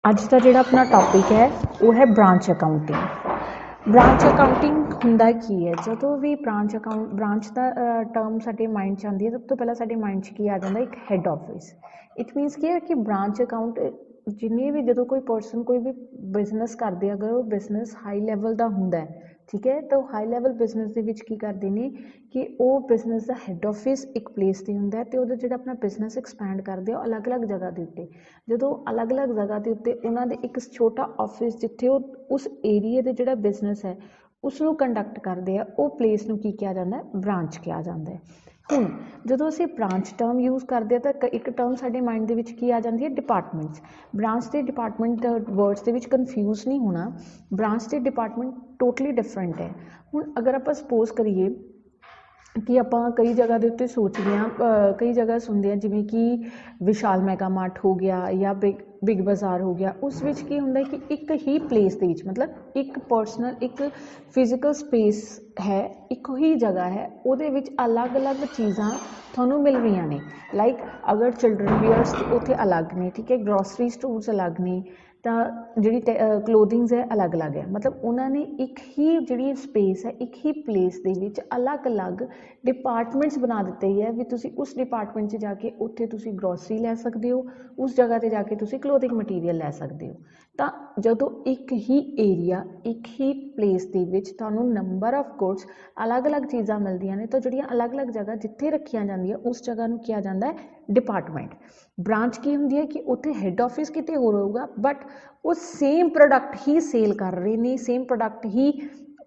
ਅੱਜ ਦਾ ਜਿਹੜਾ ਆਪਣਾ ਟੌਪਿਕ ਹੈ ਉਹ ਹੈ ਬ੍ਰਾਂਚ ਅਕਾਊਂਟਿੰਗ। ਬ੍ਰਾਂਚ ਅਕਾਊਂਟਿੰਗ ਹੁੰਦਾ ਕੀ ਹੈ? ਜਦੋਂ ਵੀ ਬ੍ਰਾਂਚ ਦਾ ਟਰਮ ਸਾਡੇ ਮਾਈਂਡ 'ਚ ਆਉਂਦੀ ਹੈ, ਸਭ ਤੋਂ ਪਹਿਲਾਂ ਸਾਡੇ ਮਾਈਂਡ 'ਚ ਕੀ ਆ ਜਾਂਦਾ? ਇੱਕ ਹੈੱਡ ਆਫਿਸ। ਇਟ ਮੀਨਸ ਕੀ ਹੈ ਕਿ ਬ੍ਰਾਂਚ ਅਕਾਊਂਟ ਜਿੰਨੇ ਵੀ, ਜਦੋਂ ਕੋਈ ਪਰਸਨ ਕੋਈ ਵੀ ਬਿਜ਼ਨਸ ਕਰਦੇ, ਅਗਰ ਉਹ ਬਿਜ਼ਨਸ ਹਾਈ ਲੈਵਲ ਦਾ ਹੁੰਦਾ ਹੈ, ਠੀਕ ਹੈ, ਤਾਂ ਉਹ ਹਾਈ ਲੈਵਲ ਬਿਜ਼ਨਸ ਦੇ ਵਿੱਚ ਕੀ ਕਰਦੇ ਨੇ ਕਿ ਉਹ ਬਿਜ਼ਨਸ ਦਾ ਹੈੱਡ ਆਫਿਸ ਇੱਕ ਪਲੇਸ 'ਤੇ ਹੁੰਦਾ ਅਤੇ ਉਹਦਾ ਜਿਹੜਾ ਆਪਣਾ ਬਿਜ਼ਨਸ ਐਕਸਪੈਂਡ ਕਰਦੇ ਆ ਉਹ ਅਲੱਗ-ਅਲੱਗ ਜਗ੍ਹਾ ਦੇ ਉੱਤੇ। ਜਦੋਂ ਅਲੱਗ-ਅਲੱਗ ਜਗ੍ਹਾ ਦੇ ਉੱਤੇ ਉਹਨਾਂ ਦੇ ਇੱਕ ਛੋਟਾ ਆਫਿਸ, ਜਿੱਥੇ ਉਹ ਉਸ ਏਰੀਏ ਦੇ ਜਿਹੜਾ ਬਿਜ਼ਨਸ ਹੈ ਉਸ ਨੂੰ ਕੰਡਕਟ ਕਰਦੇ ਆ, ਉਹ ਪਲੇਸ ਨੂੰ ਕੀ ਕਿਹਾ ਜਾਂਦਾ? ਬ੍ਰਾਂਚ ਕਿਹਾ ਜਾਂਦਾ ਹੈ। ਹੁਣ ਜਦੋਂ ਅਸੀਂ ਬ੍ਰਾਂਚ ਟਰਮ ਯੂਜ਼ ਕਰਦੇ ਹਾਂ ਤਾਂ ਇੱਕ ਟਰਮ ਸਾਡੇ ਮਾਈਂਡ ਦੇ ਵਿੱਚ ਕੀ ਆ ਜਾਂਦੀ ਹੈ? ਡਿਪਾਰਟਮੈਂਟਸ। ਬ੍ਰਾਂਚ ਅਤੇ ਡਿਪਾਰਟਮੈਂਟ ਵਰਡਸ ਦੇ ਵਿੱਚ ਕਨਫਿਊਜ਼ ਨਹੀਂ ਹੋਣਾ। ਬ੍ਰਾਂਚ ਅਤੇ ਡਿਪਾਰਟਮੈਂਟ ਟੋਟਲੀ ਡਿਫਰੈਂਟ ਹੈ। ਹੁਣ ਅਗਰ ਆਪਾਂ ਸਪੋਜ਼ ਕਰੀਏ ਕਿ ਆਪਾਂ ਕਈ ਜਗ੍ਹਾ ਦੇ ਉੱਤੇ ਸੋਚਦੇ ਹਾਂ, ਕਈ ਜਗ੍ਹਾ ਸੁਣਦੇ ਹਾਂ, ਜਿਵੇਂ ਕਿ ਵਿਸ਼ਾਲ ਮੈਗਾ ਮਾਰਟ ਹੋ ਗਿਆ ਜਾਂ ਬਿਗ ਬਾਜ਼ਾਰ ਹੋ ਗਿਆ, ਉਸ ਵਿੱਚ ਕੀ ਹੁੰਦਾ ਕਿ ਇੱਕ ਹੀ ਪਲੇਸ ਦੇ ਵਿੱਚ, ਮਤਲਬ ਇੱਕ ਪਰਸਨਲ, ਇੱਕ ਫਿਜ਼ੀਕਲ ਸਪੇਸ ਹੈ, ਇੱਕੋ ਹੀ ਜਗ੍ਹਾ ਹੈ, ਉਹਦੇ ਵਿੱਚ ਅਲੱਗ-ਅਲੱਗ ਚੀਜ਼ਾਂ ਤੁਹਾਨੂੰ ਮਿਲ ਰਹੀਆਂ ਨੇ। ਲਾਈਕ ਅਗਰ ਚਿਲਡਰਨ ਵੀਅਰਸ ਉੱਥੇ ਅਲੱਗ ਨੇ, ਠੀਕ ਹੈ, ਗਰੋਸਰੀ ਸਟੋਰਸ ਅਲੱਗ ਨੇ, ਤਾਂ ਜਿਹੜੀ ਕਲੋਥਿੰਗਸ ਹੈ ਅਲੱਗ-ਅਲੱਗ ਹੈ। ਮਤਲਬ ਉਹਨਾਂ ਨੇ ਇੱਕ ਹੀ ਜਿਹੜੀ ਸਪੇਸ ਹੈ, ਇੱਕ ਹੀ ਪਲੇਸ ਦੇ ਵਿੱਚ ਅਲੱਗ-ਅਲੱਗ ਡਿਪਾਰਟਮੈਂਟਸ ਬਣਾ ਦਿੱਤੇ ਹੈ ਵੀ ਤੁਸੀਂ ਉਸ ਡਿਪਾਰਟਮੈਂਟ 'ਚ ਜਾ ਕੇ ਉੱਥੇ ਤੁਸੀਂ ਗਰੋਸਰੀ ਲੈ ਸਕਦੇ ਹੋ, ਉਸ ਜਗ੍ਹਾ 'ਤੇ ਜਾ ਕੇ ਤੁਸੀਂ ਕਲੋਥਿੰਗ ਮਟੀਰੀਅਲ ਲੈ ਸਕਦੇ ਹੋ। ਤਾਂ ਜਦੋਂ ਇੱਕ ਹੀ ਏਰੀਆ, ਇੱਕ ਹੀ ਪਲੇਸ ਦੇ ਵਿੱਚ ਤੁਹਾਨੂੰ ਨੰਬਰ ਆਫ ਗੁਡਸ, ਅਲੱਗ-ਅਲੱਗ ਚੀਜ਼ਾਂ ਮਿਲਦੀਆਂ ਨੇ, ਤਾਂ ਜਿਹੜੀਆਂ ਅਲੱਗ-ਅਲੱਗ ਜਗ੍ਹਾ ਜਿੱਥੇ ਰੱਖੀਆਂ ਜਾਂਦੀਆਂ ਉਸ ਜਗ੍ਹਾ ਨੂੰ ਕਿਹਾ ਜਾਂਦਾ ਹੈ ਡਿਪਾਰਟਮੈਂਟ। ਬ੍ਰਾਂਚ ਕੀ ਹੁੰਦੀ ਹੈ ਕਿ ਉੱਥੇ ਹੈੱਡ ਆਫਿਸ ਕਿਤੇ ਹੋਰ ਹੋਊਗਾ, ਬਟ ਉਹ ਸੇਮ ਪ੍ਰੋਡਕਟ ਹੀ ਸੇਲ ਕਰ ਰਹੇ ਨੇ, ਸੇਮ ਪ੍ਰੋਡਕਟ ਹੀ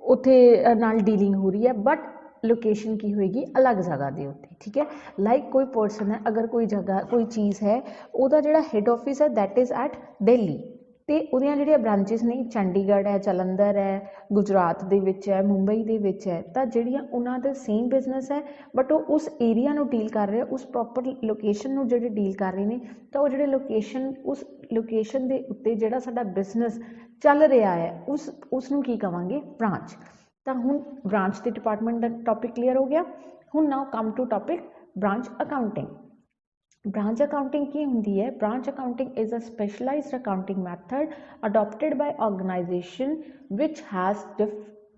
ਉੱਥੇ ਨਾਲ ਡੀਲਿੰਗ ਹੋ ਰਹੀ ਹੈ, ਬਟ ਲੋਕੇਸ਼ਨ ਕੀ ਹੋਏਗੀ? ਅਲੱਗ ਜਗ੍ਹਾ ਦੇ ਉੱਤੇ, ਠੀਕ ਹੈ। ਲਾਈਕ ਕੋਈ ਪਰਸਨ ਹੈ, ਅਗਰ ਕੋਈ ਜਗ੍ਹਾ, ਕੋਈ ਚੀਜ਼ ਹੈ, ਉਹਦਾ ਜਿਹੜਾ ਹੈੱਡ ਆਫਿਸ ਹੈ ਦੈਟ ਇਜ਼ ਐਟ ਦਿੱਲੀ, ਅਤੇ ਉਹਦੀਆਂ ਜਿਹੜੀਆਂ ਬ੍ਰਾਂਚਿਸ ਨੇ ਚੰਡੀਗੜ੍ਹ ਹੈ, ਜਲੰਧਰ ਹੈ, ਗੁਜਰਾਤ ਦੇ ਵਿੱਚ ਹੈ, ਮੁੰਬਈ ਦੇ ਵਿੱਚ ਹੈ, ਤਾਂ ਜਿਹੜੀਆਂ ਉਹਨਾਂ ਦਾ ਸੇਮ ਬਿਜ਼ਨਸ ਹੈ, ਬਟ ਉਹ ਉਸ ਏਰੀਆ ਨੂੰ ਡੀਲ ਕਰ ਰਹੇ, ਉਸ ਪ੍ਰੋਪਰ ਲੋਕੇਸ਼ਨ ਨੂੰ ਜਿਹੜੇ ਡੀਲ ਕਰ ਰਹੇ ਨੇ, ਤਾਂ ਉਹ ਜਿਹੜੇ ਉਸ ਲੋਕੇਸ਼ਨ ਦੇ ਉੱਤੇ ਜਿਹੜਾ ਸਾਡਾ ਬਿਜ਼ਨਸ ਚੱਲ ਰਿਹਾ ਹੈ, ਉਸ ਨੂੰ ਕੀ ਕਹਾਂਗੇ? ਬ੍ਰਾਂਚ। ਤਾਂ ਹੁਣ ਬ੍ਰਾਂਚ ਅਤੇ ਡਿਪਾਰਟਮੈਂਟ ਦਾ ਟੌਪਿਕ ਕਲੀਅਰ ਹੋ ਗਿਆ। ਹੁਣ now come to topic branch accounting. branch accounting ਕੀ ਹੁੰਦੀ ਹੈ? branch accounting is a specialized accounting method adopted by organization which has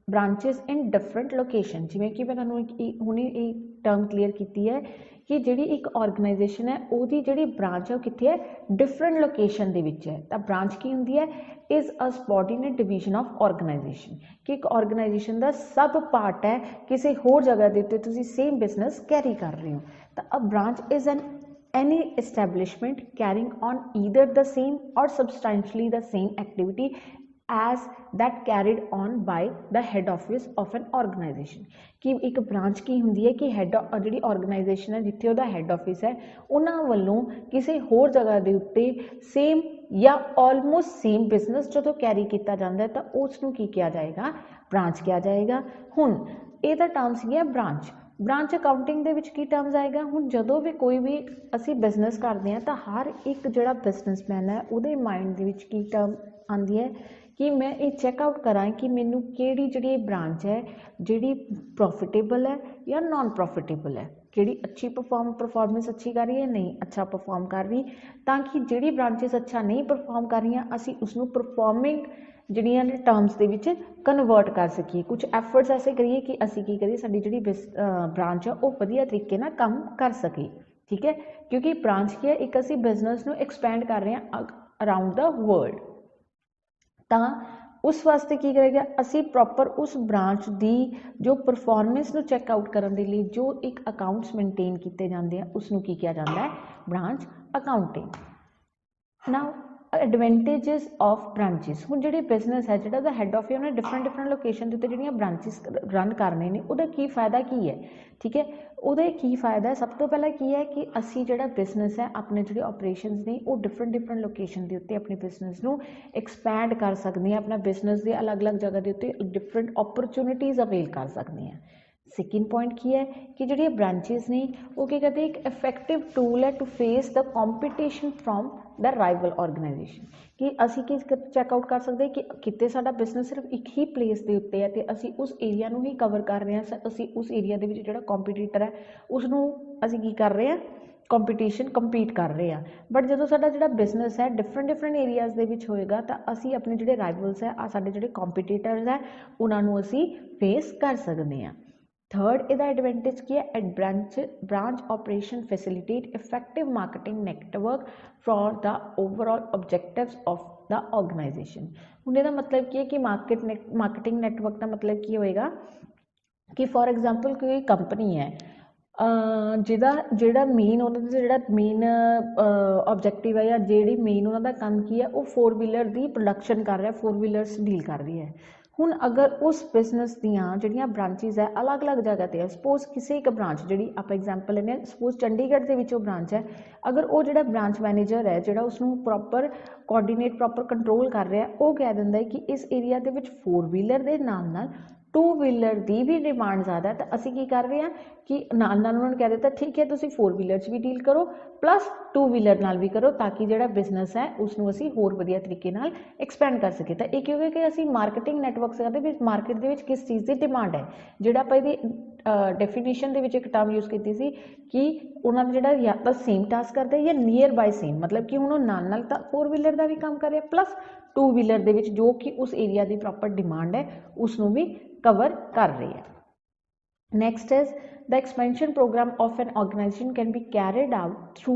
branches in different location। ਜਿਵੇਂ ਕਿ ਮੈਂ ਤੁਹਾਨੂੰ ਹੁਣੇ ਇਹ ਟਰਮ ਕਲੀਅਰ ਕੀਤੀ ਹੈ ਕਿ ਜਿਹੜੀ ਇੱਕ ਆਰਗੇਨਾਈਜੇਸ਼ਨ ਹੈ ਉਹਦੀ ਜਿਹੜੀ ਬ੍ਰਾਂਚ ਹੈ ਉਹ ਕਿੱਥੇ ਹੈ? ਡਿਫਰੈਂਟ ਲੋਕੇਸ਼ਨ ਦੇ ਵਿੱਚ ਹੈ। ਤਾਂ ਬ੍ਰਾਂਚ ਕੀ ਹੁੰਦੀ ਹੈ? Is a subordinate division of organisation, ਕਿ ਇੱਕ ਆਰਗੇਨਾਈਜੇਸ਼ਨ ਦਾ ਸਬ ਪਾਰਟ ਹੈ, ਕਿਸੇ ਹੋਰ ਜਗ੍ਹਾ ਦੇ ਉੱਤੇ ਤੁਸੀਂ ਸੇਮ ਬਿਜ਼ਨਸ ਕੈਰੀ ਕਰ ਰਹੇ ਹੋ। ਤਾਂ a branch is any establishment carrying on either the same or substantially the same activity as that carried on by the head office of an organization। ਕਿ ਇੱਕ ਬ੍ਰਾਂਚ ਕੀ ਹੁੰਦੀ ਹੈ ਕਿ ਜਿਹੜੀ ਆਰਗੇਨਾਈਜੇਸ਼ਨ ਹੈ, ਜਿੱਥੇ ਉਹਦਾ ਹੈੱਡ ਆਫਿਸ ਹੈ, ਉਹਨਾਂ ਵੱਲੋਂ ਕਿਸੇ ਹੋਰ ਜਗ੍ਹਾ ਦੇ ਉੱਤੇ ਸੇਮ ਜਾਂ ਆਲਮੋਸਟ ਸੇਮ ਬਿਜ਼ਨਸ ਜਦੋਂ ਕੈਰੀ ਕੀਤਾ ਜਾਂਦਾ ਹੈ ਤਾਂ ਉਸ ਨੂੰ ਕੀ ਕਿਹਾ ਜਾਏਗਾ? ਬ੍ਰਾਂਚ ਕਿਹਾ ਜਾਏਗਾ। ਹੁਣ ਇਹਦਾ ਟਰਮ ਸੀਗਾ ਬ੍ਰਾਂਚ। ਬ੍ਰਾਂਚ ਅਕਾਊਂਟਿੰਗ ਦੇ ਵਿੱਚ ਕੀ ਟਰਮਸ ਆਏਗਾ? ਹੁਣ ਜਦੋਂ ਵੀ ਕੋਈ ਵੀ ਅਸੀਂ ਬਿਜ਼ਨਸ ਕਰਦੇ ਹਾਂ ਤਾਂ ਹਰ ਇੱਕ ਜਿਹੜਾ ਬਿਜ਼ਨਸਮੈਨ ਹੈ ਉਹਦੇ ਮਾਈਂਡ ਦੇ ਵਿੱਚ ਕੀ ਟਰਮ ਆਉਂਦੀ ਹੈ ਕਿ ਮੈਂ ਇਹ ਚੈੱਕਆਊਟ ਕਰਾਂ ਕਿ ਮੈਨੂੰ ਕਿਹੜੀ ਜਿਹੜੀ ਬ੍ਰਾਂਚ ਹੈ ਜਿਹੜੀ ਪ੍ਰੋਫਿਟੇਬਲ ਹੈ ਜਾਂ ਨਾਨ ਪ੍ਰੋਫਿਟੇਬਲ ਹੈ, ਕਿਹੜੀ ਅੱਛੀ ਪਰਫੋਰਮੈਂਸ ਅੱਛੀ ਕਰ ਰਹੀ ਹੈ, ਨਹੀਂ ਅੱਛਾ ਪਰਫੋਰਮ ਕਰ ਰਹੀ, ਤਾਂ ਕਿ ਜਿਹੜੀ ਬ੍ਰਾਂਚਿਸ ਅੱਛਾ ਨਹੀਂ ਪਰਫੋਰਮ ਕਰ ਰਹੀਆਂ ਅਸੀਂ ਉਸਨੂੰ ਪਰਫੋਰਮਿੰਗ ਜਿਹੜੀਆਂ ਨੇ ਟਰਮਸ ਦੇ ਵਿੱਚ ਕਨਵਰਟ ਕਰ ਸਕੀਏ। ਕੁਝ ਐਫਰਟਸ ਐਸੇ ਕਰੀਏ ਕਿ ਅਸੀਂ ਕੀ ਕਰੀਏ, ਸਾਡੀ ਜਿਹੜੀ ਬ੍ਰਾਂਚ ਹੈ ਉਹ ਵਧੀਆ ਤਰੀਕੇ ਨਾਲ ਕੰਮ ਕਰ ਸਕੇ, ਠੀਕ ਹੈ। ਕਿਉਂਕਿ ਬ੍ਰਾਂਚ ਕੀ ਹੈ? ਇੱਕ ਅਸੀਂ ਬਿਜ਼ਨਸ ਨੂੰ ਐਕਸਪੈਂਡ ਕਰ ਰਹੇ ਹਾਂ ਅਰਾਊਂਡ ਦਾ ਵਰਲਡ, ਤਾਂ ਉਸ ਵਾਸਤੇ ਕੀ ਕਰੇਗਾ? ਅਸੀਂ ਪ੍ਰੋਪਰ ਉਸ ਬ੍ਰਾਂਚ ਦੀ ਜੋ ਪਰਫੋਰਮੈਂਸ ਨੂੰ ਚੈੱਕਆਊਟ ਕਰਨ ਦੇ ਲਈ ਜੋ ਇੱਕ ਅਕਾਊਂਟਸ ਮੇਨਟੇਨ ਕੀਤੇ ਜਾਂਦੇ ਆ ਉਸ ਨੂੰ ਕੀ ਕਿਹਾ ਜਾਂਦਾ ਹੈ? Branch accounting. Now advantages of branches. ਹੁਣ ਜਿਹੜੇ ਬਿਜ਼ਨਸ ਹੈ, ਜਿਹੜਾ ਉਹਦਾ ਹੈੱਡ ਆਫਿਸ ਉਹਨੇ ਡਿਫਰੈਂਟ ਲੋਕੇਸ਼ਨ ਦੇ ਉੱਤੇ ਜਿਹੜੀਆਂ ਬ੍ਰਾਂਚਿਸ ਰਨ ਕਰਨੇ ਨੇ, ਉਹਦਾ ਕੀ ਫਾਇਦਾ ਕੀ ਹੈ? ਠੀਕ ਹੈ, ਉਹਦਾ ਕੀ ਫਾਇਦਾ? ਸਭ ਤੋਂ ਪਹਿਲਾਂ ਕੀ ਹੈ ਕਿ ਅਸੀਂ ਜਿਹੜਾ ਬਿਜ਼ਨਸ ਹੈ, ਆਪਣੇ ਜਿਹੜੇ ਆਪਰੇਸ਼ਨਸ ਨੇ ਉਹ ਡਿਫਰੈਂਟ ਲੋਕੇਸ਼ਨ ਦੇ ਉੱਤੇ ਆਪਣੇ ਬਿਜ਼ਨਸ ਨੂੰ ਐਕਸਪੈਂਡ ਕਰ ਸਕਦੇ ਹਾਂ, ਆਪਣਾ ਬਿਜ਼ਨਸ ਦੇ ਅਲੱਗ-ਅਲੱਗ ਜਗ੍ਹਾ ਦੇ ਉੱਤੇ ਡਿਫਰੈਂਟ ਓਪਰਚੁਨਿਟੀਜ਼ ਅਵੇਲ ਕਰ ਸਕਦੇ ਹਾਂ। ਸੈਕਿੰਡ ਪੁਆਇੰਟ ਕੀ ਹੈ ਕਿ ਜਿਹੜੀਆਂ ਬ੍ਰਾਂਚਿਸ ਨੇ ਉਹ ਕੀ ਕਰਦੇ? ਇੱਕ ਇਫੈਕਟਿਵ ਟੂਲ ਹੈ to face the competition from the rival organisation. ਕਿ ਅਸੀਂ ਕੀ ਚੈੱਕਆਊਟ ਕਰ ਸਕਦੇ ਕਿ ਕਿਤੇ ਸਾਡਾ ਬਿਜ਼ਨਸ ਸਿਰਫ ਇੱਕ ਹੀ ਪਲੇਸ ਦੇ ਉੱਤੇ ਹੈ ਅਤੇ ਅਸੀਂ ਉਸ ਏਰੀਆ ਨੂੰ ਹੀ ਕਵਰ ਕਰ ਰਹੇ ਹਾਂ, ਅਸੀਂ ਉਸ ਏਰੀਆ ਦੇ ਵਿੱਚ ਜਿਹੜਾ ਕੰਪੀਟੀਟਰ ਹੈ ਉਸਨੂੰ ਅਸੀਂ ਕੀ ਕਰ ਰਹੇ ਹਾਂ? ਕੰਪੀਟੀਸ਼ਨ ਕੰਪੀਟ ਕਰ ਰਹੇ ਆ। ਬਟ ਜਦੋਂ ਸਾਡਾ ਜਿਹੜਾ ਬਿਜ਼ਨਸ ਹੈ ਡਿਫਰੈਂਟ ਏਰੀਆਜ਼ ਦੇ ਵਿੱਚ ਹੋਏਗਾ ਤਾਂ ਅਸੀਂ ਆਪਣੇ ਜਿਹੜੇ ਰਾਈਵਲਸ ਹੈ ਸਾਡੇ ਜਿਹੜੇ ਕੰਪੀਟੀਟਰਸ ਹੈ ਉਹਨਾਂ ਨੂੰ ਅਸੀਂ ਫੇਸ ਕਰ ਸਕਦੇ ਹਾਂ। थर्ड ਇਹਦਾ एडवांटेज ਕੀ ਹੈ, at branch operation facilitate effective marketing network for the overall objectives of the organisation. ਹੁਣ ਇਹਦਾ मतलब ਕੀ ਹੈ कि मार्केटिंग नेटवर्क का मतलब ਕੀ ਹੋਏਗਾ कि फॉर एग्जाम्पल कोई कंपनी है ਜਿਹੜਾ ਮੇਨ ਉਹਨਾਂ ਦਾ ਜਿਹੜਾ ਮੇਨ ऑब्जेक्टिव है या ਜਿਹੜੀ ਮੇਨ ਉਹਨਾਂ ਦਾ ਕੰਮ ਕੀ ਹੈ ਉਹ 4 व्हीलर ਦੀ प्रोडक्शन कर रहा है, 4 व्हीलर्स डील कर रही है। ਹੁਣ अगर उस बिजनेस दियाँ ਜਿਹੜੀਆਂ ब्रांचिज़ है अलग अलग जगह पर है, सपोज किसी एक ब्रांच जी आप एग्जाम्पल लेने सपोज चंडीगढ़ के विच ब्रांच है, अगर वो जो ब्रांच मैनेजर है जो उसनों प्रॉपर कोआर्डीनेट प्रॉपर कंट्रोल कर रहा है, वो कह दिंदा है कि इस एरिया के 4 व्हीलर के नाल 2 व्हीलर की भी डिमांड ज़्यादा है, तो असी की कर रहे हैं कि नाल उन्होंने कह दिता ठीक है तुसीं 4 व्हीलर भी डील करो प्लस 2 व्हीलर नाल भी करो, ताकि जो बिजनेस है उसनों असी होर वधिया तरीके नाल एक्सपैंड कर सके। तो एक क्योंकि कि असी मार्केटिंग नैटवर्क करते भी मार्केट के किस चीज़ की डिमांड है, जो आप डेफिनेशन के एक टर्म यूज़ की सी कि उन्होंने जो या तो सेम टास्क करते या नियर बाय सेम, मतलब कि हुण नाल 4 व्हीलर का भी काम कर रहे प्लस 2 व्हीलर के जो कि उस एरिया की प्रॉपर डिमांड है उसनों भी कवर कर रही है। Next is the expansion programme of an organisation can be carried out through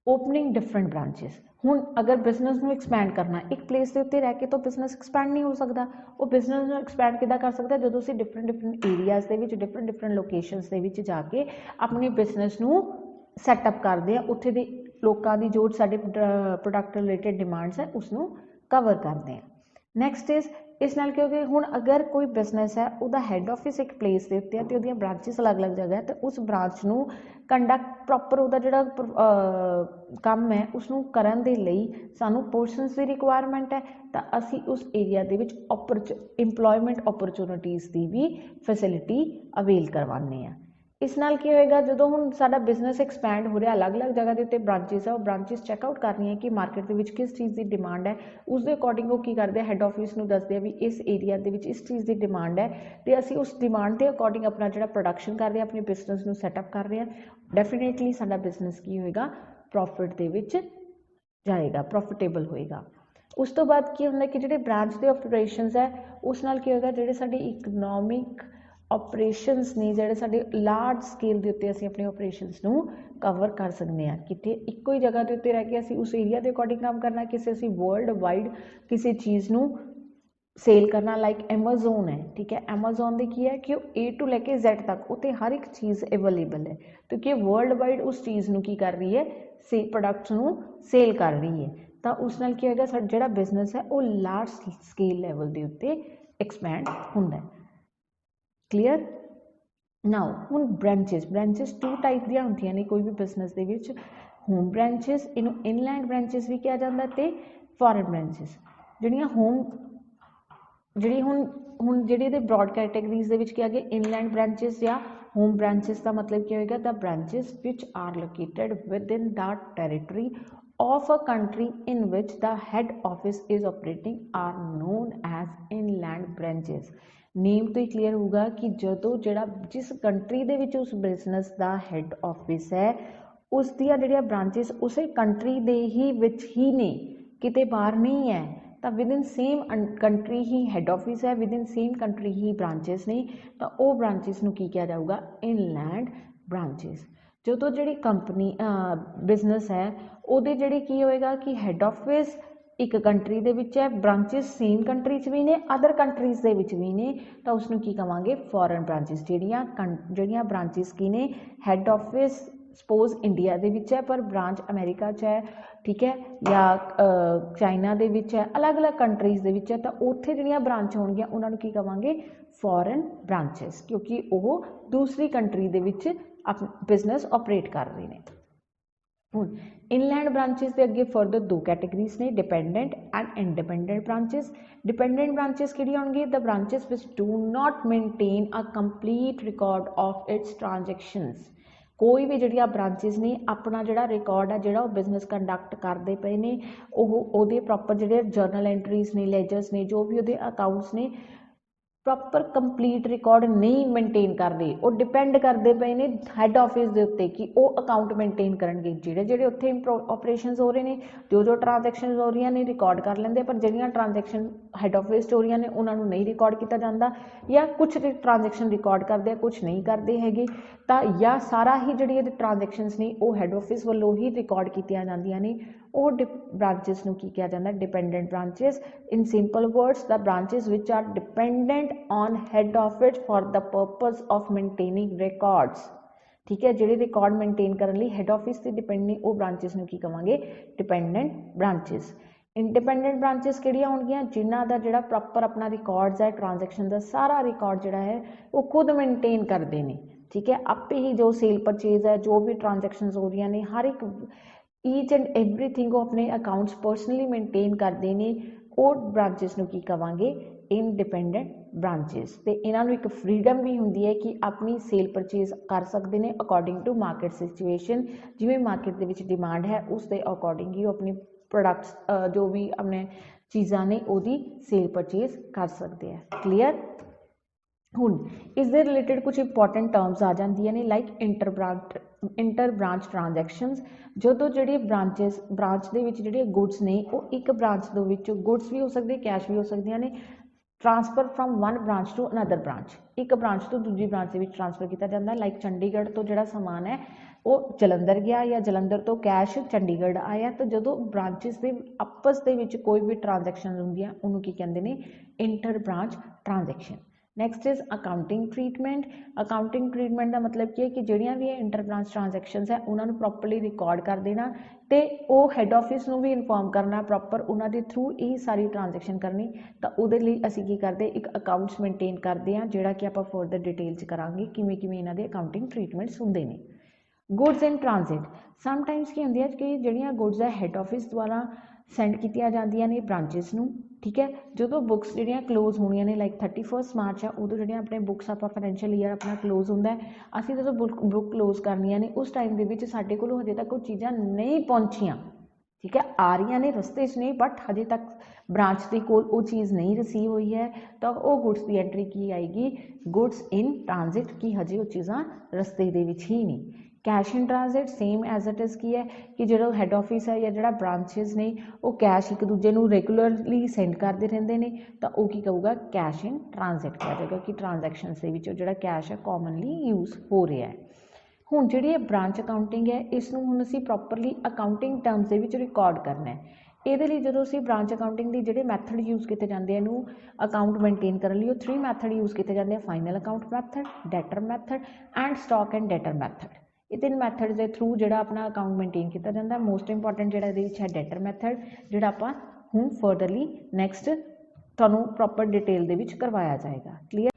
opening different branches. हुण अगर बिजनेस को एक्सपैंड करना एक प्लेस के उत्ते रह के तो बिजनेस एक्सपैंड नहीं हो सकता, वो बिजनेस को एक्सपैंड किदा कर सकता जो असीं डिफरेंट एरियाज़ के डिफरेंट लोकेशनस के जाके अपने बिजनेस को सैटअप करते हैं, उत्थे दे लोगों की जो साडे प्रोडक्ट रिलेटेड डिमांड्स है उसनों कवर करते हैं। नैक्सट इज इस नाल क्योंकि हुण अगर कोई बिजनेस है उसका हैड ऑफिस एक प्लेस के उत्ते है तो उहदियां ब्रांचिस अलग अलग जगह है, तो उस ब्रांच नूं कंडक्ट प्रॉपर उसका जिहड़ा काम है उसनूं करन दे लई सानूं पर्सनस की रिक्वायरमेंट है, तो असी उस एरिया दे विच इंप्लॉयमेंट अपॉर्चुनिटीज़ की भी फैसिलिटी अवेल करवाने हैं। इस नाल की होएगा जो हुण साडा बिजनेस एक्सपैंड हो रहा अलग अलग जगह के उत्ते ब्रांचिस है, वो ब्रांचिस चैकआउट कर रही हैं कि मार्केट के किस चीज़ की डिमांड है, उसके अकॉर्डिंग वो की करते हैं हैड ऑफिस नूं दसदे भी इस एरिया के इस चीज़ की डिमांड है, तो असी उस डिमांड के अकॉर्डिंग अपना जो प्रोडक्शन कर रहे हैं अपने बिजनेस को सैटअप कर रहे हैं, डेफिनेटली साडा बिजनेस की होएगा प्रॉफिट के विच जाएगा, प्रॉफिटेबल होएगा। उस तो बाद की होंदा कि जिहड़े ब्रांच के ऑपरेशनस है उस नाल की होएगा जिहड़े साडे इकनॉमिक ऑपरेशनस ने जिहड़े साडे लार्ज स्केल के उत्ते असीं अपने ऑपरेशनस नूं कवर कर सकते हैं, किते इक्को ही जगह के उत्ते रह के असीं उस एरिया के अकॉर्डिंग काम करना, किसी असीं वर्ल्ड वाइड किसी चीज़ नूं सेल करना, लाइक एमाजोन है, ठीक है। एमाजोन की की है कि ए टू लैके Z तक उत्ते हर एक चीज़ अवेलेबल है, क्योंकि वर्ल्ड वाइड उस चीज़ नूं की कर रही है प्रोडक्ट्स नूं सेल कर रही है, तो उस नाल की होगा साडा जिहड़ा बिजनेस है वो लार्ज स्केल लैवल के उत्ते एक्सपैंड हुंदा है। क्लीयर। नाउ हुण ब्रांचिस 2 टाइप दियां होंदियां ने कोई भी बिजनेस दे विच, होम ब्रांचिस इनू इनलैंड ब्रांचिस भी कहा जाता है, फॉरन ब्रांचिस जिहड़ियां जिहड़ी ब्रॉड कैटेगरीज दे विच क्या गए इनलैंड ब्रांचिस या होम ब्रांचिस का मतलब क्या होगा, the branches which are located within the territory of a country in which the head office is operating are known as inland branches. Name तो ही क्लीयर होगा कि जो जड़ा जिस कंट्री दे विच उस बिजनेस का हैड ऑफिस है उस दियां जिहड़ियां ब्रांचिस उस कंट्री दे ही ने, किते बाहर नहीं है, तो विद इन सेम कंट्री ही हैड ऑफिस है, विद इन सेम कंट्री ही ब्रांचिस ने, तो वो ब्रांचिस नूं की किया जाऊगा इनलैंड ब्रांचिस। जो तो जिहड़ी कंपनी बिजनेस है उहदे जिहड़ी की होएगा कि हैड ऑफिस एक कंट्री दे विच है, ब्रांचिस सेम कंट्री च भी ने अदर कंट्रीज़ दे विच भी ने, तो उसनूं की कहांगे फॉरन ब्रांचिस। जिहड़ियां ब्रांचिस की ने हैड ऑफिस सपोज इंडिया दे विच है पर ब्रांच अमेरिका च है, ठीक है, या चाइना दे विच है, अलग अलग कंट्रीज़ दे विच है, तो उत्थे जिहड़ियां ब्रांच होणगियां उन्हां नूं की कहांगे फॉरन ब्रांचिस, क्योंकि वो दूसरी कंट्री दे विच बिजनेस ऑपरेट कर रहे हैं। हुण इनलैंड ब्रांचिस के अगे फर्दर 2 कैटेगरीज ने, dependent and independent branches. Dependent branches किहड़ी होणगी, the branches which do not maintain a complete record of its transactions. कोई भी जिहड़ियां ब्रांचिस ने अपना जिहड़ा रिकॉर्ड है जिहड़ा बिजनेस कंडक्ट करते पे ने, उहदे प्रॉपर जिहड़े जर्नल एंट्रीज ने, लेजर्स ने, जो भी उहदे अकाउंट्स ने ਪ੍ਰੋਪਰ ਕੰਪਲੀਟ ਰਿਕਾਰਡ ਨਹੀਂ ਮੇਨਟੇਨ ਕਰ ਰਹੇ, ਉਹ ਡਿਪੈਂਡ ਕਰਦੇ ਪਏ ਨੇ ਹੈੱਡ ਆਫਿਸ ਦੇ ਉੱਤੇ ਕਿ ਉਹ ਅਕਾਊਂਟ ਮੇਨਟੇਨ ਕਰਨਗੇ। ਜਿਹੜੇ ਉੱਥੇ ਆਪਰੇਸ਼ਨਸ ਹੋ ਰਹੇ ਨੇ, ਜੋ ਟ੍ਰਾਂਜੈਕਸ਼ਨਸ ਹੋ ਰਹੀਆਂ ਨੇ ਰਿਕਾਰਡ ਕਰ ਲੈਂਦੇ, ਪਰ ਜਿਹੜੀਆਂ ਟ੍ਰਾਂਜੈਕਸ਼ਨ ਹੈੱਡ ਆਫਿਸ 'ਚ ਹੋ ਰਹੀਆਂ ਨੇ ਉਹਨਾਂ ਨੂੰ ਨਹੀਂ ਰਿਕਾਰਡ ਕੀਤਾ ਜਾਂਦਾ, ਜਾਂ ਕੁਛ ਟ੍ਰਾਂਜੈਕਸ਼ਨ ਰਿਕਾਰਡ ਕਰਦੇ ਆ, ਕੁਛ ਨਹੀਂ ਕਰਦੇ ਹੈਗੇ। ਤਾਂ ਜਾਂ ਸਾਰਾ ਹੀ ਜਿਹੜੀ ਇਹਦੇ ਟ੍ਰਾਂਜੈਕਸ਼ਨਸ ਨੇ ਉਹ ਹੈੱਡ ਆਫਿਸ ਵੱਲੋਂ ਹੀ ਰਿਕਾਰਡ ਕੀਤੀਆਂ ਜਾਂਦੀਆਂ ਨੇ, ਉਹ ਬ੍ਰਾਂਚਿਸ ਨੂੰ ਕੀ ਕਿਹਾ ਜਾਂਦਾ? Dependent branches. In simple words, the branches which are dependent on head office for the purpose of maintaining records। ठीक है, ਜਿਹੜੇ ਰਿਕਾਰਡ ਮੇਨਟੇਨ ਕਰਨ ਲਈ ਹੈੱਡ ਆਫਿਸ ਤੇ ਡਿਪੈਂਡ ਨੇ ਉਹ ਬ੍ਰਾਂਚਿਸ ਨੂੰ ਕੀ ਕਵਾਂਗੇ? Dependent branches. ਇੰਡੀਪੈਂਡੈਂਟ ਬ੍ਰਾਂਚਿਸ ਕਿਹੜੀਆਂ ਹੋਣਗੀਆਂ? ਜਿਨ੍ਹਾਂ ਦਾ ਜਿਹੜਾ ਪ੍ਰੋਪਰ ਆਪਣਾ ਰਿਕਾਰਡਸ ਹੈ, ਟ੍ਰਾਂਜੈਕਸ਼ਨ ਦਾ ਸਾਰਾ ਰਿਕਾਰਡ ਜਿਹੜਾ ਹੈ ਉਹ ਖੁਦ ਮੇਨਟੇਨ ਕਰਦੇ ਨੇ। ਠੀਕ ਹੈ, ਆਪੇ ਹੀ ਜੋ ਸੇਲ ਪਰਚੇਜ਼ ਹੈ, ਜੋ ਵੀ ਟ੍ਰਾਂਜੈਕਸ਼ਨਸ ਹੋ ਰਹੀਆਂ ਨੇ, ਹਰ ਇੱਕ ਈਚ ਐਂਡ ਐਵਰੀਥਿੰਗ ਉਹ ਆਪਣੇ ਅਕਾਊਂਟਸ ਪਰਸਨਲੀ ਮੇਨਟੇਨ ਕਰਦੇ ਨੇ, ਉਹ ਬ੍ਰਾਂਚਿਸ ਨੂੰ ਕੀ ਕਵਾਂਗੇ? Independent branches. ਤੇ ਇਹਨਾਂ ਨੂੰ ਇੱਕ ਫਰੀडम ਵੀ ਹੁੰਦੀ ਹੈ ਕਿ ਆਪਣੀ ਸੇਲ ਪਰਚੇਜ਼ ਕਰ ਸਕਦੇ ਨੇ ਅਕੋਰਡਿੰਗ ਟੂ ਮਾਰਕੀਟ ਸਿਚੁਏਸ਼ਨ। ਜਿਵੇਂ ਮਾਰਕੀਟ ਦੇ ਵਿੱਚ ਡਿਮਾਂਡ ਹੈ ਉਸ ਦੇ ਅਕੋਰਡਿੰਗ ਹੀ ਉਹ ਆਪਣੀ ਪ੍ਰੋਡਕਟਸ ਜੋ ਵੀ ਆਪਣੇ ਚੀਜ਼ਾਂ ਨੇ ਉਹਦੀ ਸੇਲ ਪਰਚੇਜ਼ ਕਰ ਸਕਦੇ ਆ। ਕਲੀਅਰ? ਹੁਣ ਇਸ ਦੇ ਰਿਲੇਟਡ ਕੁਝ ਇੰਪੋਰਟੈਂਟ ਟਰਮਸ ਆ ਜਾਂਦੀਆਂ ਨੇ, ਲਾਈਕ ਇੰਟਰ ਬ੍ਰਾਂਚ ਟ੍ਰਾਂਜੈਕਸ਼ਨਸ। ਜਦੋਂ ਜਿਹੜੇ ਬ੍ਰਾਂਚ ਦੇ ਵਿੱਚ ਜਿਹੜੇ ਗੁੱਡਸ ਨੇ ਉਹ ਇੱਕ ਬ੍ਰਾਂਚ ਦੇ ਵਿੱਚ ਗੁੱਡਸ ਵੀ ਹੋ ਸਕਦੇ, ਕੈਸ਼ ਵੀ ਹੋ ਸਕਦੀਆਂ ਨੇ, transfer from one branch to another branch, एक ब्रांच तो दूसरी ब्रांच के ट्रांसफर किया जाता है। लाइक चंडीगढ़ तो जो समान है वो जलंधर गया, या जलंधर तो कैश चंडीगढ़ आया। तो जो ब्रांचिस के आपस के कोई भी ट्रांजैक्शन होंगी उन्होंने की कहते हैं? Inter branch transaction. Next is accounting treatment. Accounting treatment का मतलब की है कि जोड़ियाँ भी इंटर ब्रांच ट्रांजैक्शनस है उन्होंने प्रॉपरली रिकॉर्ड कर देना, तो वो हैड ऑफिस में भी इनफॉर्म करना प्रॉपर, उन्होंने थ्रू यही सारी ट्रांजैक्शन करनी। तो वो असी की करते एक अकाउंट्स मेनटेन करते हैं, जोड़ा कि आप फर्दर डिटेल च करांगे किमें किमें इन्हों के अकाउंटिंग ट्रीटमेंट्स होंगे ने। गुड्स इन ट्रांजिट समटाइम्स की होंगी है कि जोड़ियाँ गुड्स है हैड ऑफिस द्वारा सेंड की जांदियां ने ब्रांचिस नूं। ठीक है, जो बुक्स जोड़ियाँ क्लोज होनिया ने, लाइक 31 मार्च है उदों जो अपने बुक्स आप फाइनैशियल ईयर अपना क्लोज होंगे, असीं जो बुक क्लोज करनिया ने उस टाइम के साडे कोल हजे तक कोई चीज़ां नहीं पहुँचियाँ। ठीक है, आ रही ने रस्ते च नहीं, बट हजे तक ब्रांच के कोल वो चीज़ नहीं रिसीव हुई है, तो वो गुड्स की एंट्री की आएगी? गुड्स इन ट्रांजिट, की हजे वो चीज़ां रस्ते दे विच ही नहीं। Cash in transit same as it is की है कि जो हैड ऑफिस है या जो ब्रांचिस ने वो कैश एक दूजे को रेगूलरली सेंड करते रहते हैं, तो वो की कहूगा? कैश इन ट्रांजिट कहा जाएगा कि ट्रांजैक्शन के जो कैश है कॉमनली यूज हो रहा है। हुण जिहड़ी ब्रांच अकाउंटिंग है इसनूं हुण असीं प्रॉपरली अकाउंटिंग टर्म्स दे विच रिकॉर्ड करना है। ਇਹਦੇ ਲਈ ਜਦੋਂ ਅਸੀਂ ब्रांच अकाउंटिंग ਦੇ ਜਿਹੜੇ ਮੈਥਡ ਯੂਜ਼ ਕੀਤੇ ਜਾਂਦੇ ਇਹਨੂੰ ਅਕਾਊਂਟ ਮੇਨਟੇਨ ਕਰਨ ਲਈ, ਉਹ 3 ਮੈਥਡ ਯੂਜ਼ ਕੀਤੇ ਜਾਂਦੇ ਆ: final account method, debtor method and stock and debtor method. ਇਹ 3 ਮੈਥਡ ਦੇ ਥਰੂ ਜਿਹੜਾ ਆਪਣਾ ਅਕਾਊਂਟ ਮੇਨਟੇਨ ਕੀਤਾ ਜਾਂਦਾ। ਮੋਸਟ ਇੰਪੋਰਟੈਂਟ ਜਿਹੜਾ ਇਹਦੇ ਵਿੱਚ ਹੈ ਡੈਟਰ ਮੈਥਡ, ਜਿਹੜਾ ਆਪਾਂ ਹੁਣ ਫਰਦਰਲੀ ਨੈਕਸਟ ਤੁਹਾਨੂੰ ਪ੍ਰੋਪਰ ਡਿਟੇਲ ਦੇ ਵਿੱਚ ਕਰਵਾਇਆ ਜਾਏਗਾ। ਕਲੀਅਰ?